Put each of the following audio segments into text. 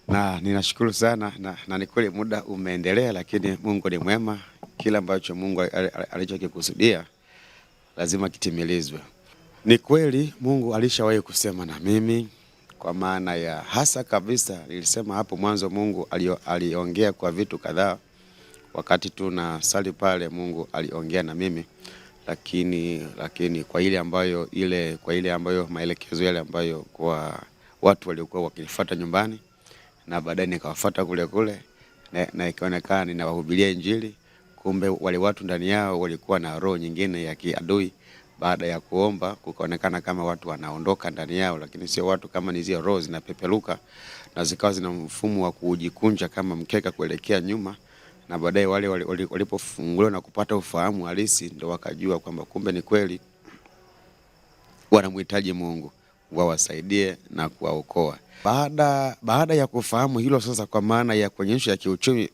Na ninashukuru sana na ni kweli muda umeendelea, lakini Mungu ni mwema. Kila ambacho Mungu alichokikusudia lazima kitimilizwe. Ni kweli Mungu alishawahi kusema na mimi, kwa maana ya hasa kabisa nilisema hapo mwanzo Mungu aliongea kwa vitu kadhaa. Wakati tunasali pale Mungu aliongea na mimi, lakini kwa ile ambayo maelekezo yale ambayo kwa watu waliokuwa wakinifuata nyumbani, na baadaye nikawafuata kule na ikaonekana ninawahubiria Injili. Kumbe wale watu ndani yao walikuwa na roho nyingine ya kiadui. Baada ya kuomba kukaonekana kama watu wanaondoka ndani yao, lakini sio watu, kama ni zile roho zinapeperuka na zikawa zina mfumo wa kujikunja kama mkeka kuelekea nyuma. Na baadaye wale walipofunguliwa na kupata ufahamu halisi, ndio wakajua kwamba kumbe ni kweli wanamhitaji Mungu wawasaidie na kuwaokoa. Baada ya kufahamu hilo sasa, kwa maana ya kuonyesha ya kiuchumi,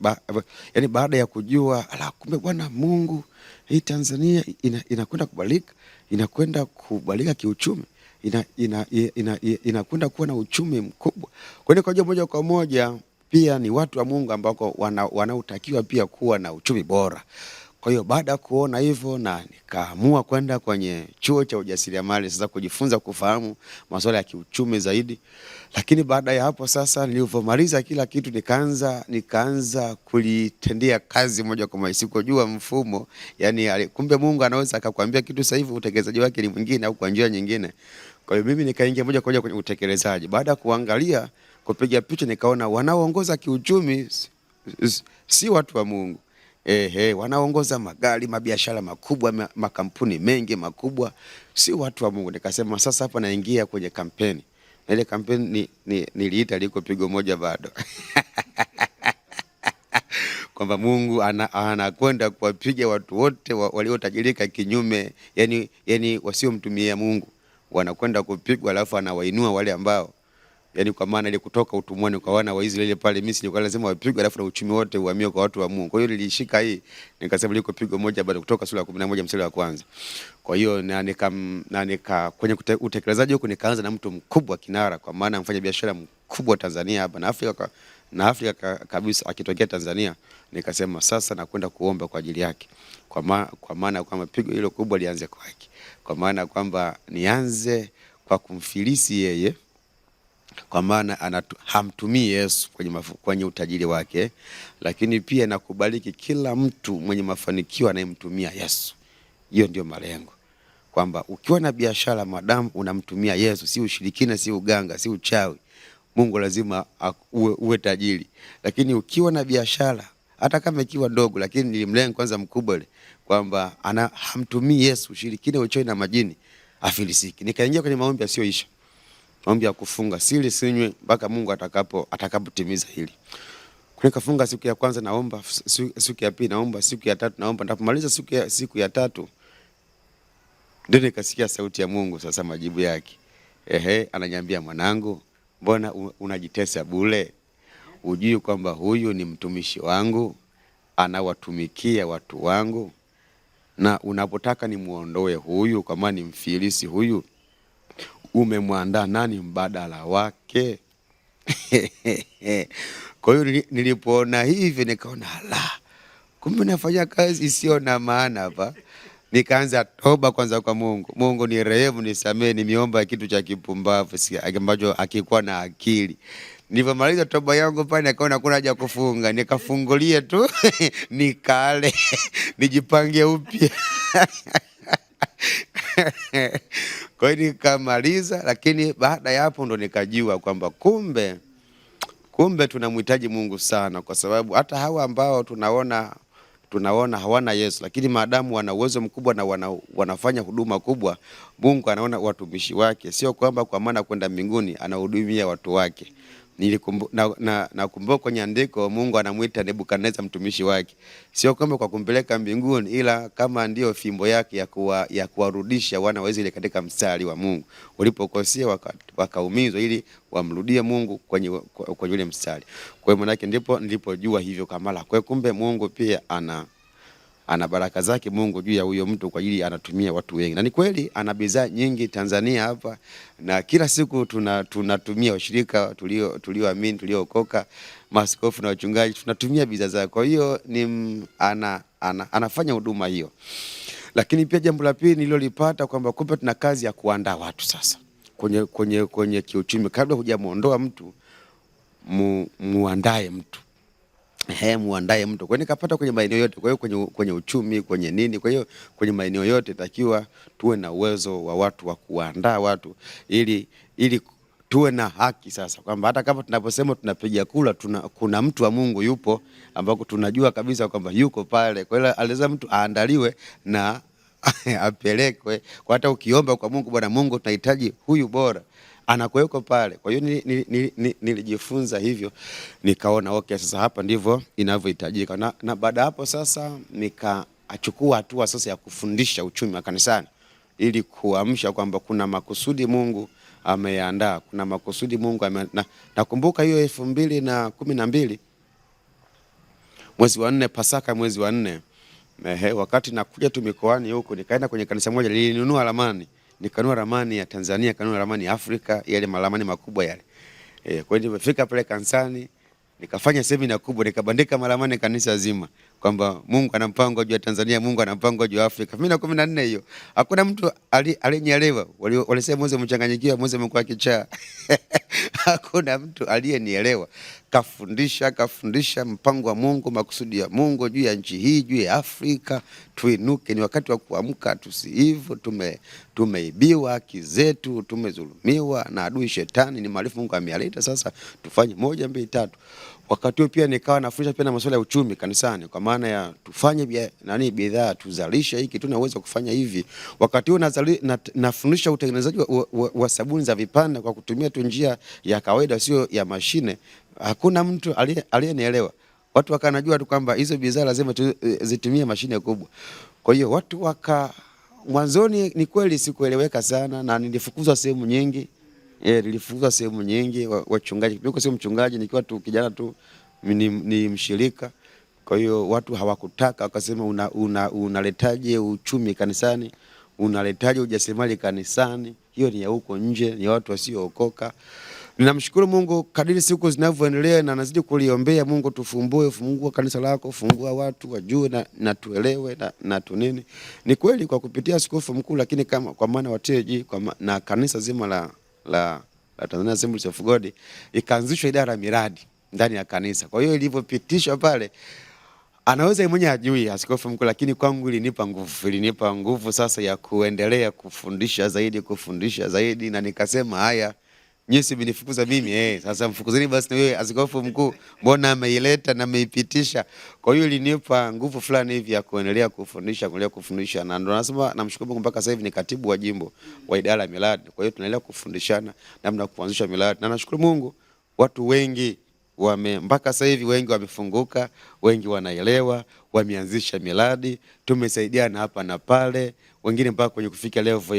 yani baada ya kujua kumbe Bwana Mungu, hii Tanzania inakwenda kubalika kiuchumi, inakwenda kuwa na uchumi mkubwa. Kwa hiyo moja kwa moja pia ni watu wa Mungu ambao wanaotakiwa pia kuwa na uchumi bora. Kwa hiyo baada ya kuona hivyo, na nikaamua kwenda kwenye chuo cha ujasiriamali sasa kujifunza kufahamu masuala ya kiuchumi zaidi. Lakini baada ya hapo sasa, nilipomaliza kila kitu, nikaanza kulitendea kazi moja kwa moja. Sikujua mfumo, yani kumbe Mungu anaweza akakwambia kitu sasa hivi utekelezaji wake ni mwingine au kwa njia nyingine. Kwa hiyo mimi nikaingia moja kwa moja kwenye utekelezaji. Baada ya kuangalia, kupiga picha, nikaona wanaoongoza kiuchumi si watu wa Mungu. Wanaongoza magari, mabiashara makubwa, makampuni mengi makubwa, si watu wa Mungu. Nikasema sasa hapa naingia kwenye kampeni. Na ile kampeni niliita liko pigo moja bado. Kwamba Mungu anakwenda kuwapiga watu wote waliotajirika kinyume, yani wasiomtumia Mungu. Wanakwenda kupigwa, alafu anawainua wale ambao, yani kwa maana ile kutoka utumwani kwa wana wa Israeli pale Misri, kwa lazima wapigwe, alafu na uchumi wote uhamie kwa watu wa Mungu. Kwa hiyo nilishika hii, nikasema liko pigo moja baada, Kutoka sura ya 11 mstari wa kwanza. Kwa hiyo nika kwenye utekelezaji huko, nikaanza na mtu mkubwa kinara, kwa maana mfanya biashara mkubwa Tanzania hapa na Afrika kabisa, akitokea Tanzania. Nikasema sasa nakwenda kuomba kwa ajili yake, kwa maana kwamba pigo hilo kubwa lianze kwake, kwa maana kwamba nianze kwa kumfilisi yeye, kwa maana hamtumii Yesu kwenye utajiri wake, lakini pia nakubariki kila mtu mwenye mafanikio anayemtumia Yesu. Hiyo ndio malengo, kwamba ukiwa na biashara madamu unamtumia Yesu, si ushirikina, si uganga, si uchawi, Mungu lazima uwe tajiri. Lakini ukiwa na biashara hata kama ikiwa ndogo, lakini nilimlenga kwanza mkubwa ile, kwamba hamtumii Yesu, ushirikina, uchawi na majini, afilisiki. Nikaingia kwenye maombi yasiyoisha, maombi ya kufunga, sili sinywe mpaka Mungu atakapotimiza hili. Nikafunga siku ya kwanza naomba, siku ya pili naomba, siku ya tatu naomba. Ndapomaliza siku ya tatu, ndio nikasikia sauti ya Mungu sasa, majibu yake. Ananiambia, mwanangu, mbona unajitesa bure? Ujui kwamba huyu ni mtumishi wangu, anawatumikia watu wangu, na unapotaka nimuondoe huyu, kama ni mfilisi huyu, umemwandaa nani mbadala wake? Kwa hiyo nilipoona hivi, nikaona kumbe nafanya kazi isiyo na maana hapa. Nikaanza toba kwanza kwa Mungu. Mungu ni rehemu, nisamee, nimeomba kitu cha kipumbavu ambacho akikuwa na akili. Nilipomaliza toba yangu pale, nikaona kuna haja kufunga, nikafungulie tu nikale nijipange upya. Kwa hiyo nikamaliza, lakini baada ya hapo ndo nikajua kwamba kumbe tunamhitaji Mungu sana, kwa sababu hata hawa ambao tunaona hawana Yesu, lakini maadamu wana uwezo mkubwa na wanafanya huduma kubwa, Mungu anaona watumishi wake, sio kwamba kwa maana kwenda mbinguni, anahudumia watu wake. Nakumbuka kwenye andiko, Mungu anamuita Nebukadneza mtumishi wake, sio kwamba kwa kumpeleka mbinguni, ila kama ndio fimbo yake ya kuwarudisha wana wa Israeli katika mstari wa Mungu walipokosea, wakaumizwa, ili wamrudie Mungu kwenye ule mstari. Kwa hiyo manake ndipo nilipojua hivyo kamala. Kwa hiyo kumbe Mungu pia ana baraka zake Mungu juu ya huyo mtu kwa ajili anatumia watu wengi. Na ni kweli ana bidhaa nyingi Tanzania hapa, na kila siku tunatumia washirika tulioamini tuliookoka, maaskofu na wachungaji tunatumia bidhaa zake. Kwa hiyo anafanya huduma hiyo. Lakini pia jambo la pili nililolipata kwamba kumbe tuna kazi ya kuandaa watu sasa kwenye kiuchumi. Kabla hujamuondoa mtu muandae mtu. Muandae mtu. Kwa hiyo nikapata kwenye maeneo yote. Kwa hiyo kwenye uchumi, kwenye nini. Kwa hiyo kwenye maeneo yote takiwa tuwe na uwezo wa watu wa kuandaa watu ili tuwe na haki sasa, kwamba hata kama tunaposema tunapiga kula kuna mtu wa Mungu yupo ambako tunajua kabisa kwamba yuko pale. Kwa hiyo aliza mtu aandaliwe na apelekwe. Kwa hata ukiomba kwa Mungu, Bwana Mungu tunahitaji huyu bora, anakuweko pale. Kwa hiyo nilijifunza hivyo, nikaona okay, sasa hapa ndivyo inavyohitajika. Na baada hapo sasa nikaachukua hatua sasa ya kufundisha uchumi wa kanisani ili kuamsha kwamba kuna makusudi Mungu ameandaa, kuna makusudi Mungu nakumbuka hiyo 2012 mwezi wa 4, Pasaka mwezi wa 4, wakati nakuja tu mikoani huko, nikaenda kwenye kanisa moja lilinunua ramani. Nikanunua ramani ya Tanzania, nikanunua ramani ya Afrika, yale maramani makubwa yale. Kwa hiyo nimefika pale kanisani, nikafanya semina kubwa, nikabandika maramani kanisa zima kwamba Mungu ana mpango juu ya Tanzania, Mungu ana mpango juu ya Afrika. 2014 hiyo. Hakuna mtu aliyenielewa. Walisema Mose mchanganyikiwa, Mose mkwa kichaa. Hakuna mtu aliyenielewa. Kafundisha mpango wa Mungu, makusudi ya Mungu juu ya nchi hii, juu ya Afrika. Tuinuke, ni wakati wa kuamka, tusiivu, tumeibiwa haki zetu, tumezulumiwa na adui shetani, ni maarifa Mungu amealeta, sasa tufanye 1 2 3. Wakati huo pia nikawa nafundisha pia na masuala ya uchumi kanisani, kwa maana ya tufanye bidhaa, tuzalishe hiki, tuna uwezo kufanya hivi. Wakati huo nafundisha utengenezaji wa sabuni za vipande kwa kutumia tu njia ya kawaida, sio ya mashine. Hakuna mtu aliyenielewa. Watu wakanajua tu kwamba hizo bidhaa lazima zitumie mashine kubwa. Kwa hiyo watu mwanzoni ni kweli sikueleweka sana na nilifukuzwa sehemu nyingi. Nilifukuzwa sehemu nyingi, wachungaji. Niko sio mchungaji, nikiwa tu kijana tu ni mshirika. Kwa hiyo watu hawakutaka, wakasema unaletaje uchumi kanisani? Unaletaje ujasiriamali kanisani? Hiyo ni ya huko nje, ni watu wasiookoka. Ninamshukuru Mungu kadiri siku zinavyoendelea na nazidi kuliombea Mungu, fungua kanisa lako, fungua watu wajue na tuelewe na tunini. Ni kweli kwa kupitia askofu mkuu, lakini kama kwa maana wateji na kanisa zima la Tanzania Assemblies of God ikaanzishwa idara ya miradi ndani ya kanisa. Kwa hiyo ilivyopitishwa pale, anaweza yeye mwenyewe ajui askofu mkuu, lakini kwangu ilinipa nguvu sasa ya kuendelea kufundisha zaidi, na nikasema haya, nyesi mnifukuza mimi, sasa mfukuzeni basi na wewe askofu mkuu, mbona ameileta na ameipitisha. Kwa hiyo ilinipa nguvu fulani hivi ya kuendelea kufundisha, na ndo nasema namshukuru Mungu mpaka sasa hivi ni katibu wa jimbo wa idara ya miradi. Kwa hiyo tunaendelea kufundishana namna kuanzisha miradi, na nashukuru Mungu watu wengi mpaka sasa hivi wengi wamefunguka, wengi wanaelewa, wameanzisha miradi, tumesaidiana hapa na pale, wengine mpaka kwenye kufika level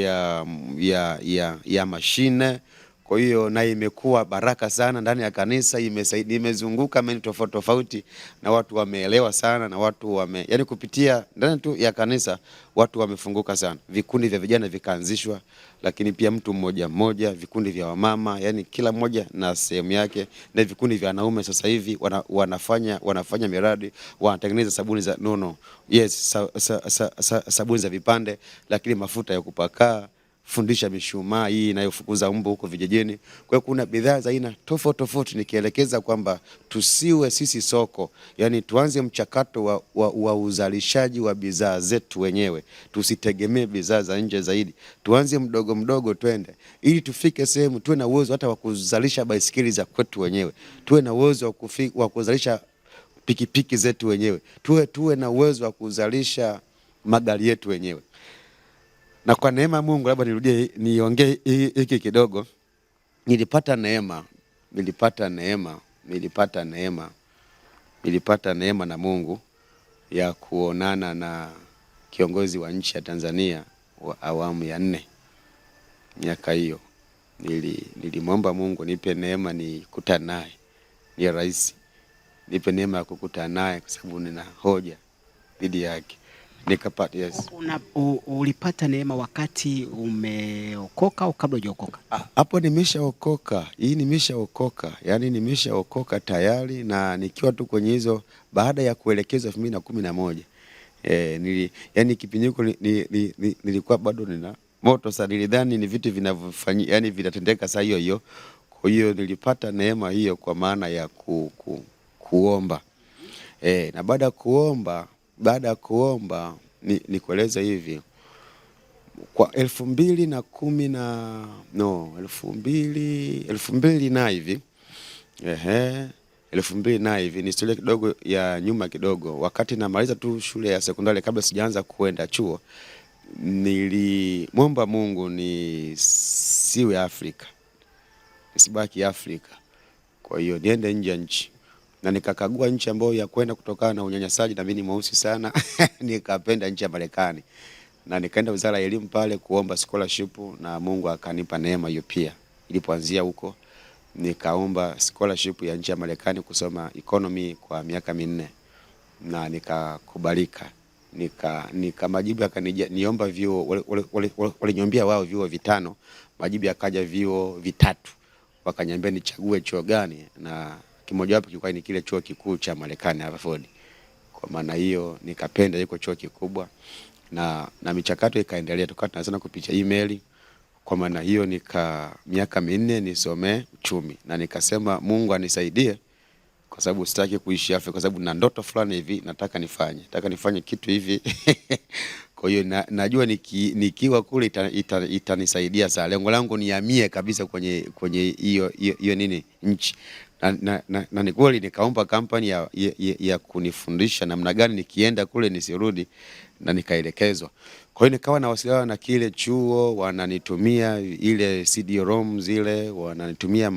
ya mashine. Kwa hiyo na imekuwa baraka sana ndani ya kanisa, imezunguka maeneo tofauti na watu wameelewa sana, na watu yani kupitia ndani tu ya kanisa watu wamefunguka sana. Vikundi vya vijana vikaanzishwa, lakini pia mtu mmoja, vikundi vya wamama, yani kila mmoja na sehemu yake, na vikundi vya wanaume sasa hivi wanafanya miradi, wanatengeneza sabuni za sabuni za vipande, lakini mafuta ya kupakaa, fundisha mishumaa hii inayofukuza mbu huko vijijini. Kwa hiyo kuna bidhaa za aina tofauti, nikielekeza kwamba tusiwe sisi soko, yani tuanze mchakato wa uzalishaji wa bidhaa zetu wenyewe, tusitegemee bidhaa za nje zaidi, tuanze mdogo twende, ili tufike sehemu tuwe na uwezo hata wa kuzalisha baisikeli za kwetu wenyewe, tuwe na uwezo wa kuzalisha pikipiki zetu wenyewe, tuwe na uwezo wa kuzalisha magari yetu wenyewe. Na kwa neema Mungu, labda niongee hiki kidogo, nilipata neema na Mungu ya kuonana na kiongozi wa nchi ya Tanzania wa awamu ya 4. Miaka hiyo nilimwomba Mungu nipe neema nikutane naye, ni rais, nipe neema ya kukutana naye kwa sababu nina hoja dhidi yake. nikapata. Yes. Ulipata neema wakati umeokoka au kabla hujaokoka? Hapo nimeshaokoka, hii nimeshaokoka, yani nimeshaokoka tayari, na nikiwa tu kwenye hizo, baada ya kuelekezwa 2011 yani kipindi hiko nilikuwa bado nina moto sana, nilidhani ni vitu vinavyofanyika, yani vinatendeka saa hiyo hiyo. Kwa hiyo nilipata neema hiyo kwa maana ya kuomba. Na baada ya kuomba nikueleza hivi, kwa 2010 na hivi 2000 na hivi, ni historia kidogo ya nyuma kidogo. Wakati namaliza tu shule ya sekondari, kabla sijaanza kuenda chuo, nilimwomba Mungu nisiwe Afrika, nisibaki Afrika. Kwa hiyo niende nje ya nchi, na nikakagua nchi ambayo ya kwenda kutokana na unyanyasaji, na mimi ni mweusi sana nikapenda nchi ya Marekani, na nikaenda Wizara ya Elimu pale kuomba scholarship, na Mungu akanipa neema hiyo pia. Ilipoanzia huko nikaomba scholarship ya nchi ya Marekani kusoma economy kwa miaka 4, na nikakubalika. Nika majibu yakanijia, niomba vyuo, waliniombea wao vyuo 5, majibu yakaja vyuo 3. Wakaniambia nichague chuo gani, na kimoja wapo kilikuwa ni kile chuo kikuu cha Marekani Harvard. Kwa maana hiyo nikapenda yuko chuo kikubwa, na michakato ikaendelea, tukawa tunasema kupitia email. Kwa maana hiyo miaka 4 nisome uchumi, na nikasema Mungu anisaidie, kwa sababu sitaki kuishi Afrika, kwa sababu na ndoto fulani hivi nataka nifanye kitu hivi kwa hiyo najua nikiwa kule itanisaidia sana. Lengo langu nihamie kabisa kwenye hiyo nini nchi, na ni kweli nikaomba kampani ya kunifundisha namna gani nikienda kule nisirudi, na nikaelekezwa. Kwa hiyo nikawa nawasiliana na kile chuo, wananitumia ile CD-ROM zile, wananitumia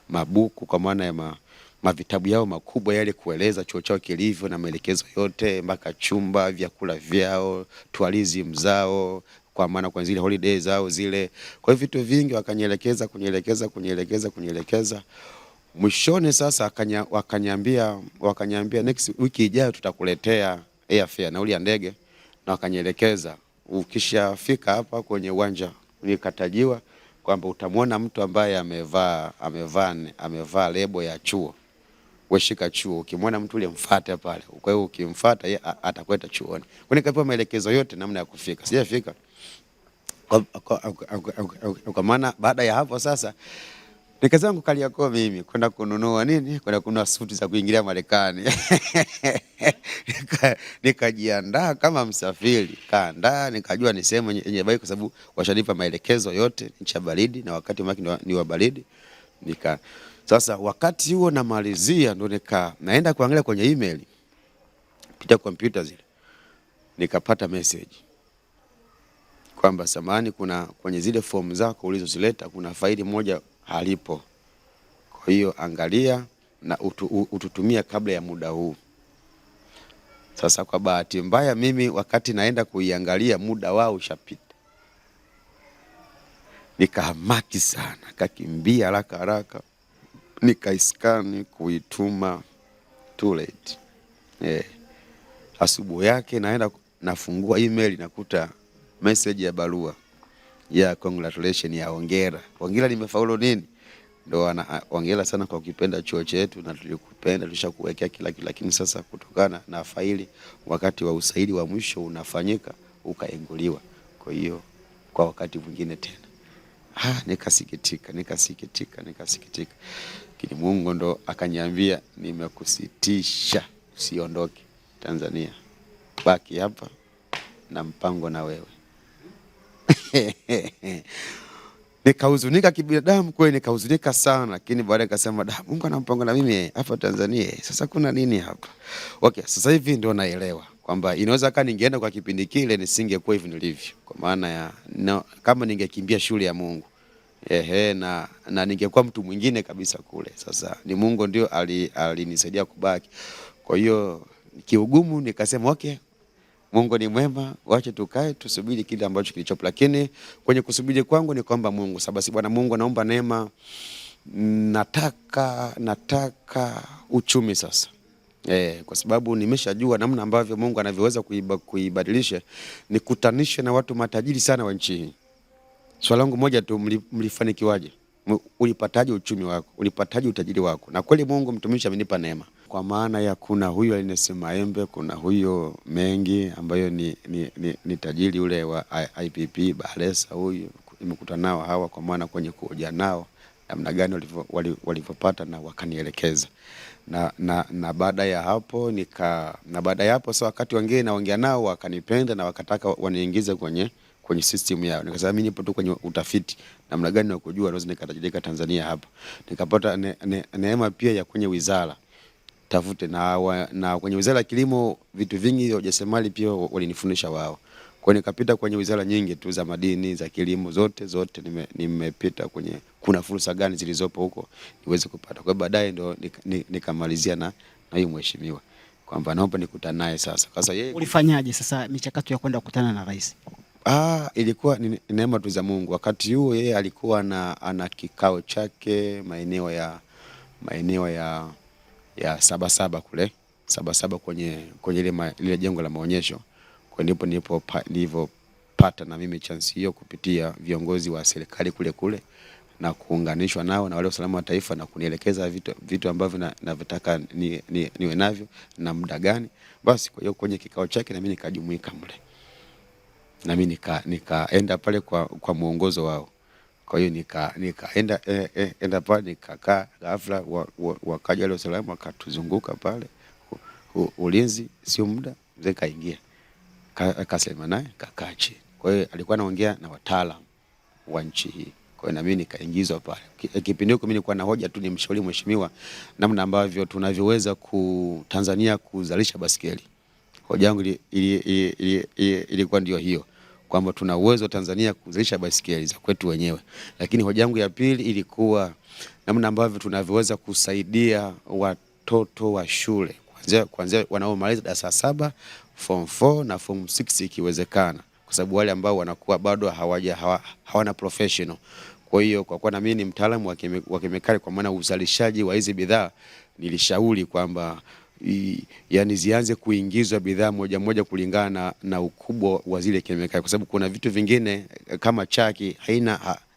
mabuku kwa maana ya mavitabu yao makubwa yale, kueleza chuo chao kilivyo na maelekezo yote, mpaka chumba, vyakula vyao, tourism zao, kwa maana kwa zile holiday zao zile. Kwa hiyo vitu vingi wakanielekeza, kunielekeza. Mwishoni sasa wakaniambia next wiki ijayo tutakuletea airfare, nauli ya ndege, na wakanielekeza ukishafika hapa kwenye uwanja, nikatajiwa kwamba utamwona mtu ambaye amevaa lebo ya chuo, weshika chuo, ukimwona mtu ule mfuate pale. Kwa hiyo ukimfuata yeye atakwenda chuoni. Kwa nikapewa maelekezo yote namna ya kufika. Sijafika. Kwa maana baada ya hapo sasa nikazangu Kariakoo mimi kwenda kununua nini? Kwenda kununua suti za kuingilia Marekani. Nikajiandaa kama msafiri, nikajua ni sehemu yenye baridi, kwa sababu washanipa maelekezo yote, nchi ya baridi, na wakati mwaki ni wa baridi. Sasa wakati huo namalizia, ndo naenda kuangalia kwenye email, pita kompyuta zile, nikapata message kwamba samahani, kuna kwenye zile form zako ulizozileta kuna faili moja halipo. Kwa hiyo angalia na ututumia kabla ya muda huu. Sasa kwa bahati mbaya mimi wakati naenda kuiangalia muda wao ushapita. Nikahamaki sana, kakimbia haraka nikaiskani kuituma too late. Asubuhi yake naenda nafungua email, nakuta message ya barua ya congratulations, ya hongera. Hongera nimefaulu nini? Ndo hongera sana kwa kukipenda chuo chetu, na tulikupenda, tulishakuwekea kila kitu, lakini sasa kutokana na faili wakati wa usaili wa mwisho unafanyika ukaenguliwa. Kwa hiyo kwa wakati mwingine tena. Nikasikitika. Lakini Mungu ndo akaniambia, nimekusitisha, usiondoke Tanzania. Baki hapa na mpango na wewe. Nikahuzunika kibinadamu kweli, nikahuzunika sana, lakini baadaye nikasema Mungu ana mpango na mimi hapa Tanzania. Sasa kuna nini hapa? Okay, sasa hivi ndio naelewa kwamba inaweza kama ningeenda kwa kipindi kile nisingekuwa hivi nilivyo, kwa maana ya kama ningekimbia shule ya Mungu. Na ningekuwa mtu mwingine kabisa kule. Sasa ni Mungu ndio alinisaidia kubaki. Kwa hiyo kiugumu nikasema okay, Mungu ni mwema, wacha tukae tusubiri kile ambacho kilichopo. Lakini kwenye kusubiri kwangu ni kwamba Mungu, sababu Bwana Mungu naomba neema, nataka uchumi sasa. Kwa sababu nimeshajua namna ambavyo Mungu anavyoweza kuibadilisha, nikutanishe na watu matajiri sana wa nchi hii. Swali langu moja tu, mlifanikiwaje? Ulipataje uchumi wako? Ulipataje utajiri wako? Na kweli Mungu mtumishi amenipa neema. Kwa maana ya kuna huyo Ernest Maembe, kuna huyo Mengi ambayo ni tajiri ule wa IPP Bahresa, huyu nimekutana nao hawa, kwa maana kwenye kuoja nao namna gani walivyopata na wakanielekeza. Na baada ya hapo sasa wakati wengine naongea nao wakanipenda na wakataka waniingize kwenye system yao. Nikasema mimi nipo tu kwenye utafiti namna gani na kujua naweza nikatajirika Tanzania hapa. Nikapata neema pia ya kwenye wizara tafute na kwenye wizara ya kilimo vitu vingi vya ujasiriamali pia walinifundisha wao. Kwa nikapita kwenye wizara nyingi tu za madini, za kilimo, zote nimepita kwenye kuna fursa gani zilizopo huko niweze kupata. Kwa baadaye ndo nikamalizia na huyu mheshimiwa kwamba naomba nikutane naye sasa. Sasa yeye ulifanyaje sasa michakato ya kwenda kukutana na rais? Ilikuwa ni neema tu za Mungu. Wakati huo yeye alikuwa ana kikao chake maeneo ya Sabasaba kule. Sabasaba kwenye ile jengo la maonyesho. Kwa ndipo nilipopata na mimi chance hiyo kupitia viongozi wa serikali kule na kuunganishwa nao na wale usalama wa taifa na kunielekeza vitu ambavyo navitaka niwe navyo na muda gani. Basi kwa hiyo kwenye kikao chake na mimi nikajumuika mle. Na mimi nikaenda pale kwa muongozo wao. Kwa hiyo nikaenda pale nikakaa, ghafla wakaja wale usalama wakatuzunguka pale. Ulinzi sio muda mzee kaingia. Akasema naye kakaa chini. Kwa hiyo alikuwa anaongea na wataalamu wa nchi hii. Kwa hiyo na mimi nikaingizwa pale. Kipindi hicho mimi nilikuwa na hoja tu ni mshauri mheshimiwa namna ambavyo tunavyoweza Tanzania kuzalisha basikeli. Hoja yangu ilikuwa ndio hiyo kwamba tuna uwezo Tanzania kuzalisha basikeli za kwetu wenyewe. Lakini hoja yangu ya pili ilikuwa namna ambavyo tunavyoweza kusaidia watoto wa shule kuanzia wanaomaliza darasa 7, form 4 na form 6 ikiwezekana, kwa sababu wale ambao wanakuwa bado hawana professional. Kwa hiyo kwa kuwa na mimi ni mtaalamu wa kemikali kwa maana uzalishaji wa hizi bidhaa, nilishauri kwamba yani zianze kuingizwa bidhaa moja kulingana na ukubwa wa zile kemikali, kwa sababu kuna vitu vingine kama chaki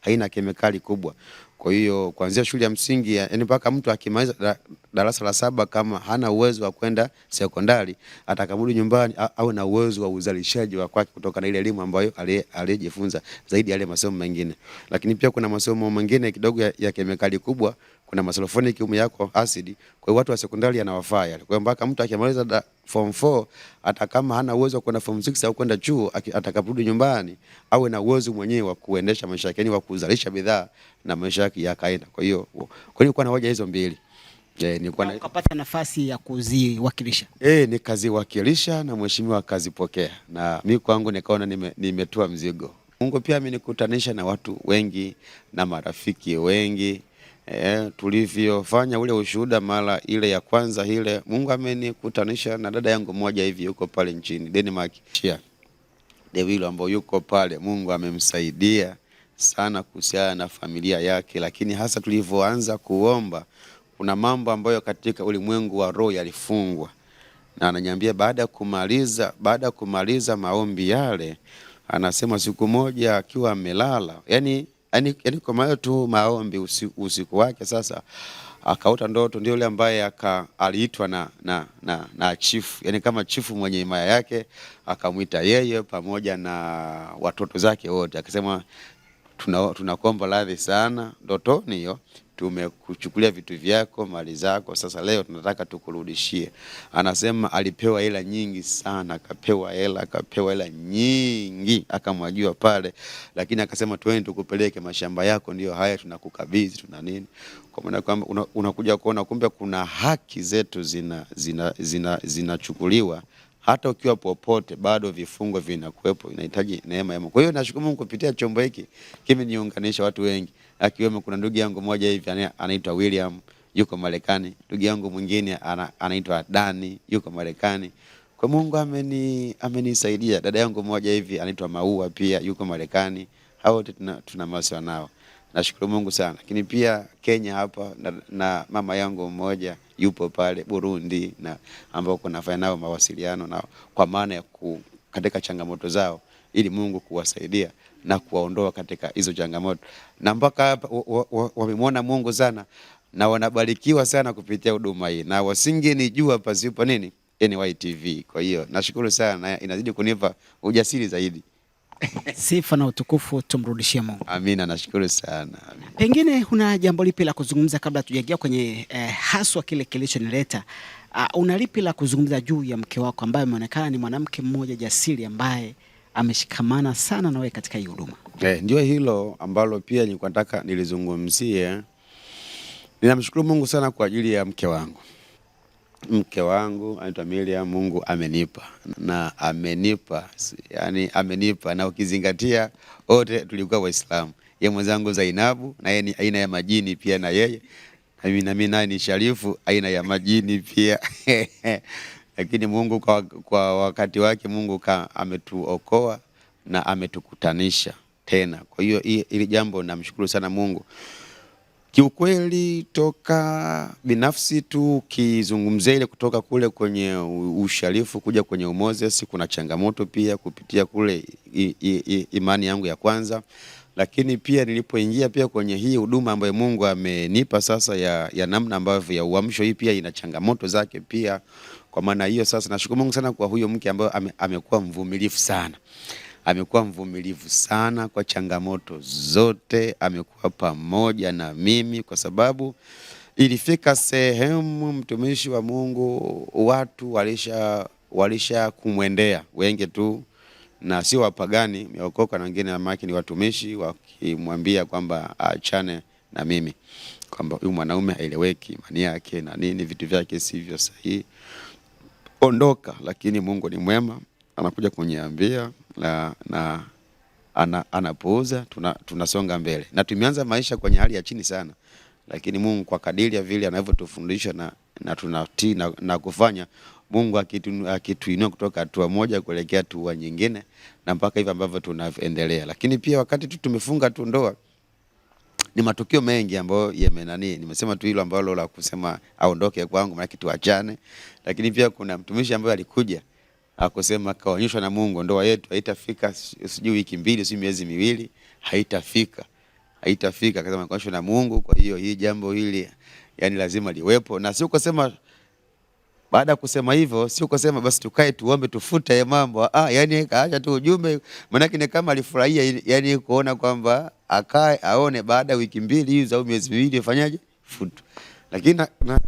haina kemikali kubwa. Kwa hiyo kuanzia shule ya msingi yani mpaka mtu akimaliza darasa la 7 kama hana uwezo wa kwenda sekondari, atakaporudi nyumbani au na uwezo wa uzalishaji wa kwake kutoka na ile elimu ambayo aliyejifunza zaidi yale masomo mengine. Lakini pia kuna masomo mengine kidogo ya kemikali kubwa, kuna masulfonic yako acid. Kwa hiyo watu wa sekondari yanawafaa yale. Kwa hiyo mpaka mtu akimaliza form 4 hata kama hana uwezo wa kwenda form 6 au kwenda chuo, atakaporudi nyumbani awe na uwezo mwenyewe wa kuendesha maisha yake, wa kuzalisha bidhaa na maisha yake yakaenda. Kwa hiyo kwa na hoja hizo mbili. Nilikuwa ukapata nafasi ya kuziwakilisha. Nikaziwakilisha na mheshimiwa akazipokea. Na mimi kwangu nikaona nimetoa mzigo. Mungu pia amenikutanisha na watu wengi na marafiki wengi. Tulivyofanya ule ushuhuda mara ile ya kwanza ile, Mungu amenikutanisha na dada yangu mmoja hivi yuko pale nchini Denmark. Devilo ambao yuko pale, Mungu amemsaidia sana kuhusiana na familia yake, lakini hasa tulivyoanza kuomba kuna mambo ambayo katika ulimwengu wa roho yalifungwa. Na ananiambia baada ya kumaliza maombi yale, anasema siku moja akiwa amelala, yani kwa maana tu maombi usiku wake, sasa akaota ndoto, ndio yule ambaye aliitwa na chifu, yani kama chifu mwenye himaya yake, akamuita yeye pamoja na watoto zake wote, akasema tunakuomba radhi sana, ndotoni hiyo tumekuchukulia vitu vyako, mali zako, sasa leo tunataka tukurudishie. Anasema alipewa hela nyingi sana, akapewa hela nyingi, akamwagiwa pale, lakini akasema twende tukupeleke mashamba yako, ndio haya tunakukabidhi, tuna nini. Kwa maana kwamba unakuja kuona kumbe kuna haki zetu zinachukuliwa hata ukiwa popote, bado vifungo vinakuepo, inahitaji neema ya Mungu. Kwa hiyo nashukuru Mungu kupitia chombo hiki kimeniunganisha watu wengi, akiwemo kuna ndugu yangu mmoja hivi anaitwa William, yuko Marekani. Ndugu yangu mwingine anaitwa Dani, yuko Marekani. Kwa Mungu amenisaidia. Dada yangu mmoja hivi anaitwa Maua, pia yuko Marekani. Hao wote tuna mawasiliano nao. Nashukuru Mungu sana. Lakini pia Kenya hapa na mama yangu mmoja yupo pale Burundi na ambao kunafanya nao mawasiliano na kwa maana ya katika changamoto zao ili Mungu kuwasaidia na kuwaondoa katika hizo changamoto. Na mpaka hapa wamemwona Mungu sana na wanabarikiwa sana kupitia huduma hii, na wasingenijua pasipo nini NYTV. Kwa hiyo nashukuru sana na inazidi kunipa ujasiri zaidi. Sifa na utukufu tumrudishie Mungu. Amina, nashukuru sana. Amina. Pengine una jambo lipi la kuzungumza kabla tujaingia kwenye haswa kile kilichonileta? Una lipi la kuzungumza juu ya mke wako ambaye ameonekana ni mwanamke mmoja jasiri ambaye ameshikamana sana na wewe katika hii huduma? Ndio hilo ambalo pia nilikuwa nataka nilizungumzie. Ninamshukuru Mungu sana kwa ajili ya mke wangu. Mke wangu anaitwa Miriam, Mungu amenipa na amenipa, yani amenipa, na ukizingatia wote tulikuwa Waislamu. Yeye mwenzangu Zainabu na yeye ni aina ya majini pia, na yeye na mimi naye ni Sharifu aina ya majini pia. Lakini Mungu kwa wakati wake Mungu ametuokoa na ametukutanisha tena. Kwa hiyo ili jambo namshukuru sana Mungu. Kiukweli toka binafsi tu kizungumzia ile kutoka kule kwenye usharifu kuja kwenye umozesi, kuna changamoto pia kupitia kule imani yangu ya kwanza, lakini pia nilipoingia pia kwenye hii huduma ambayo Mungu amenipa sasa ya namna ambavyo ya uamsho, hii pia ina changamoto zake pia. Kwa maana hiyo sasa nashukuru Mungu sana kwa huyo mke ambaye amekuwa mvumilivu sana. Amekuwa mvumilivu sana kwa changamoto zote, amekuwa pamoja na mimi, kwa sababu ilifika sehemu mtumishi wa Mungu watu walisha kumwendea wengi tu, na sio wapagani, wameokoka na wengine amaki ni watumishi, wakimwambia kwamba aachane na mimi, kwamba huyu mwanaume haeleweki, imani yake na nini, vitu vyake sivyo sahihi, ondoka. Lakini Mungu ni mwema, anakuja kuniambia na anapuuza, tunasonga mbele. Na tumeanza maisha kwenye hali ya chini sana, lakini Mungu kwa kadiri ya vile anavyotufundisha na tunatii na kufanya, Mungu akituinua kutoka hatua moja kuelekea hatua nyingine, na mpaka hivi ambavyo tunaendelea. Lakini pia wakati tumefunga tu ndoa, ni matukio mengi ambayo nimesema tu hilo ambalo la kusema aondoke kwangu maana tuachane. Lakini pia kuna mtumishi ambaye alikuja akosema kaonyeshwa na Mungu ndoa yetu haitafika sijui wiki mbili sijui miezi miwili, haitafika akasema kaonyeshwa na Mungu. Kwa hiyo hii jambo hili yani lazima liwepo, na sio kusema baada ya kusema hivyo sio kusema basi tukae tuombe tufute ya mambo. Yani kaacha tu ujumbe, maana ni kama alifurahia yani kuona kwamba akae aone baada ya wiki mbili hizo au miezi miwili ifanyaje futu. Lakini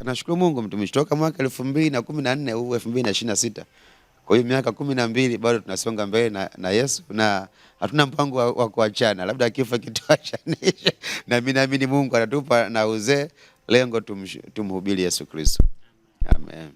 nashukuru Mungu mtumishi toka mwaka 2014 huu 2026, kwa hiyo miaka 12 bado tunasonga mbele na Yesu, na hatuna mpango wa kuachana, labda kifo kituachanisha. Na mimi naamini Mungu atatupa na uzee, lengo tumhubiri Yesu Kristo. Amen.